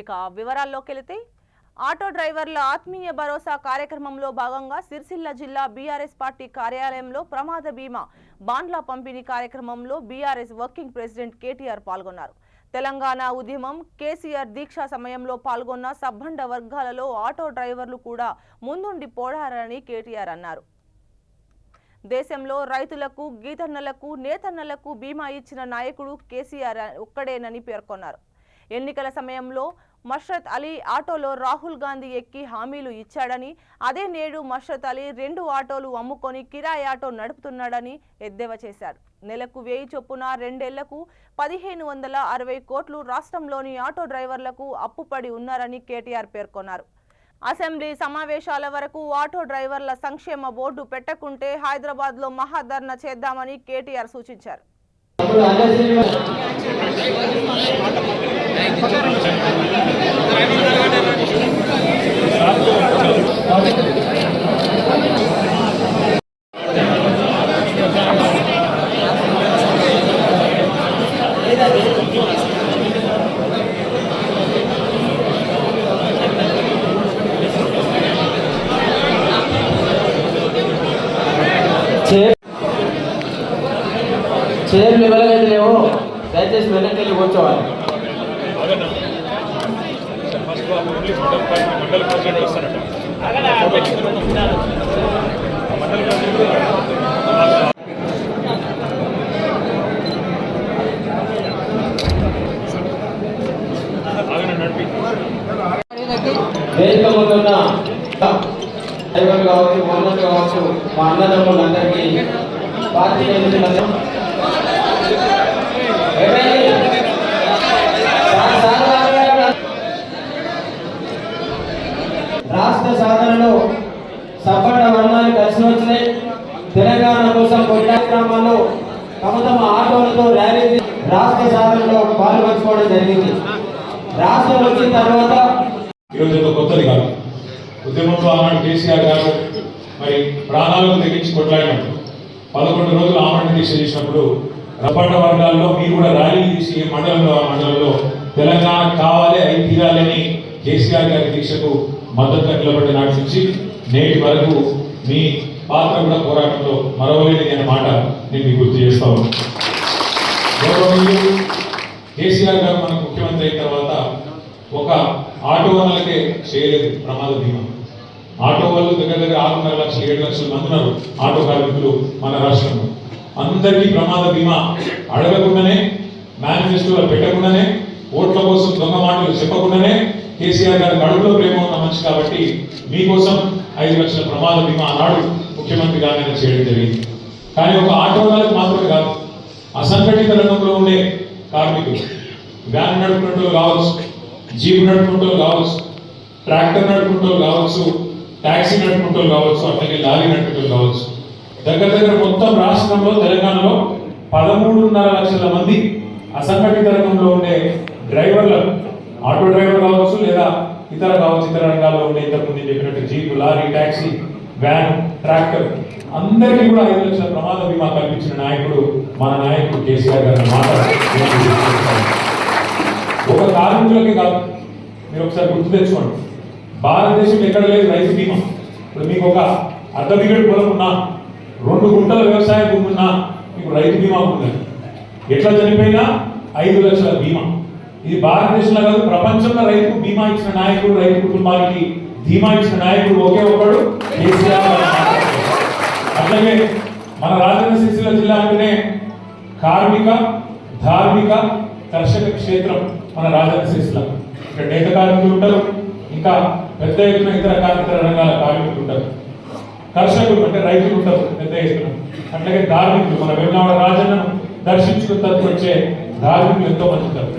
ఇక వివరాల్లోకి వెళితే ఆటో డ్రైవర్ల ఆత్మీయ భరోసా కార్యక్రమంలో భాగంగా సిరిసిల్ల జిల్లా బీఆర్ఎస్ పార్టీ కార్యాలయంలో ప్రమాద బీమా బాండ్ల పంపిణీ కార్యక్రమంలో బీఆర్ఎస్ వర్కింగ్ ప్రెసిడెంట్ కేటీఆర్ పాల్గొన్నారు. తెలంగాణ ఉద్యమం కేసీఆర్ దీక్ష సమయంలో పాల్గొన్న సబ్బండ వర్గాలలో ఆటో డ్రైవర్లు కూడా ముందుండి పోరాడారని కేటీఆర్ అన్నారు. దేశంలో రైతులకు, గీతన్నలకు, నేతన్నలకు బీమా ఇచ్చిన నాయకుడు కేసీఆర్ ఒక్కడేనని పేర్కొన్నారు. ఎన్నికల సమయంలో మషరత్ అలీ ఆటోలో రాహుల్ గాంధీ ఎక్కి హామీలు ఇచ్చాడని, అదే నేడు మషరత్ అలీ 2 ఆటోలు అమ్ముకొని కిరాయి ఆటో నడుపుతున్నాడని ఎద్దేవా చేశారు. నెలకు 1000 చొప్పున 2 ఏళ్లకు 1560 కోట్లు రాష్ట్రంలోని ఆటో డ్రైవర్లకు అప్పుపడి ఉన్నారని కేటీఆర్ పేర్కొన్నారు. అసెంబ్లీ సమావేశాల వరకు ఆటో డ్రైవర్ల సంక్షేమ బోర్డు పెట్టకుంటే హైదరాబాద్లో మహాధర్నా చేద్దామని కేటీఆర్ సూచించారు. చైర్లు ఎవరైతే లేవో దయచేసి వెనక్కి వెళ్ళి కూర్చోవాలి. వేదిక ముందున్న డ్రైవర్లు కావచ్చు, ఓనర్లు కావచ్చు, మా అన్నదమ్ములందరికీ పార్టీ రాష్ట్ర సాధనలో సబ్బండ వర్ణాలు కలిసి వచ్చినాయి. తెలంగాణ కోసం కార్యక్రమాల్లో తమ తమ ఆటోలతో ర్యాలీ రాష్ట్ర సాధనలో పాల్పంచుకోవడం జరిగింది. రాష్ట్రం వచ్చిన తర్వాత ఈరోజు కొత్తది కాదు. ఉద్యమంలో ఆనాడు కేసీఆర్ గారు మరి ప్రాణాలను తెగించి కొట్లాడినప్పుడు 11 రోజులు ఆమరణ దీక్ష చేసినప్పుడు రబ్బడ్డ వర్గాల్లో మీరు కూడా ర్యాలీ తీసి మండలంలో ఆ మండలంలో తెలంగాణ కావాలి, అయి తీరాలని కేసీఆర్ గారి దీక్షకు మద్దతుగా నిలబడి నాటి నుంచి నేటి వరకు మీ పాత్ర కూడా పోరాటంలో మరవలేని అనే మాట నేను మీకు గుర్తు చేస్తాను. కేసీఆర్ గారు మనకు ముఖ్యమంత్రి అయిన తర్వాత ఒక ఆటో వాళ్ళకే చేయలేదు ప్రమాద బీమా. ఆటో వాళ్ళు దగ్గర 6.5 లక్షలు 7 లక్షల మంది ఉన్నారు ఆటో కార్మికులు మన రాష్ట్రంలో. అందరికీ ప్రమాద బీమా అడగకుండానే, మేనిఫెస్టోలో పెట్టకుండానే, ఓట్ల కోసం దొంగ మాటలు చెప్పకుండానే కేసీఆర్ గారి కడుపులో ప్రేమ ఉన్న మనిషి కాబట్టి మీకోసం 5 లక్షల ప్రమాద బీమా ఆనాడు ముఖ్యమంత్రి గారిని చేయడం జరిగింది. కానీ ఒక ఆటో వాళ్ళకి మాత్రమే కాదు, అసంఘటిత రంగంలో ఉండే కార్మికులు, వ్యాన్ నడుపుకుంటూ కావచ్చు, జీప్ నడుపుకుంటూ కావచ్చు, ట్రాక్టర్ నడుపుకుంటూ కావచ్చు, ట్యాక్సీ నడుపుకుంటూ కావచ్చు, అట్లాగే లారీ నడుపుకుంటూ కావచ్చు, దగ్గర మొత్తం రాష్ట్రంలో తెలంగాణలో 13.5 లక్షల మంది అసంఘటిత రంగంలో ఉండే డ్రైవర్లు, ఆటో డ్రైవర్ కావచ్చు లేదా ఇతర రంగాల్లో ఉండే ఇంతకుముందు చెప్పినట్టు jeep, lorry, taxi, van, tractor అందరికీ కూడా 5 లక్షల ప్రమాద బీమా కల్పించిన నాయకుడు మన నాయకుడు కేసీఆర్ గారి మాట. ఒక కార్మికులకే కాదు, మీరు ఒకసారి గుర్తు తెచ్చుకోండి, భారతదేశంలో ఎక్కడ లేదు రైతు బీమా. ఇప్పుడు మీకు ఒక అర్ధ బిగడు పొలం ఉన్నా, 2 గుంటల వ్యవసాయ భూమి ఉన్నా మీకు రైతు బీమా ఉందండి. ఎట్లా చనిపోయినా 5 లక్షల బీమా. ఇది భారతదేశంలో కాదు, ప్రపంచంలో రైతుకు బీమా ఇచ్చిన నాయకుడు, రైతు కుటుంబానికి బీమా ఇచ్చిన నాయకుడు ఒకే ఒకడు కేసీఆర్. అట్లాగే మన రాజన్న సిరిసిల్ల జిల్లా అంటేనే కార్మిక, ధార్మిక, కర్షక క్షేత్రం మన రాజన్న సిరిసిల్ల. ఇక్కడ నేత కార్మికులు ఉంటారు, ఇంకా పెద్ద ఎత్తున ఇతర రంగాల కార్మికులు ఉంటారు, కర్షకులు అంటే రైతులు ఉంటారు పెద్ద ఎత్తున, అట్లాగే ధార్మికులు మన వేములవాడ రాజన్నను దర్శించుకుని వచ్చే ధార్మికులు ఎంతో మంది ఉంటారు.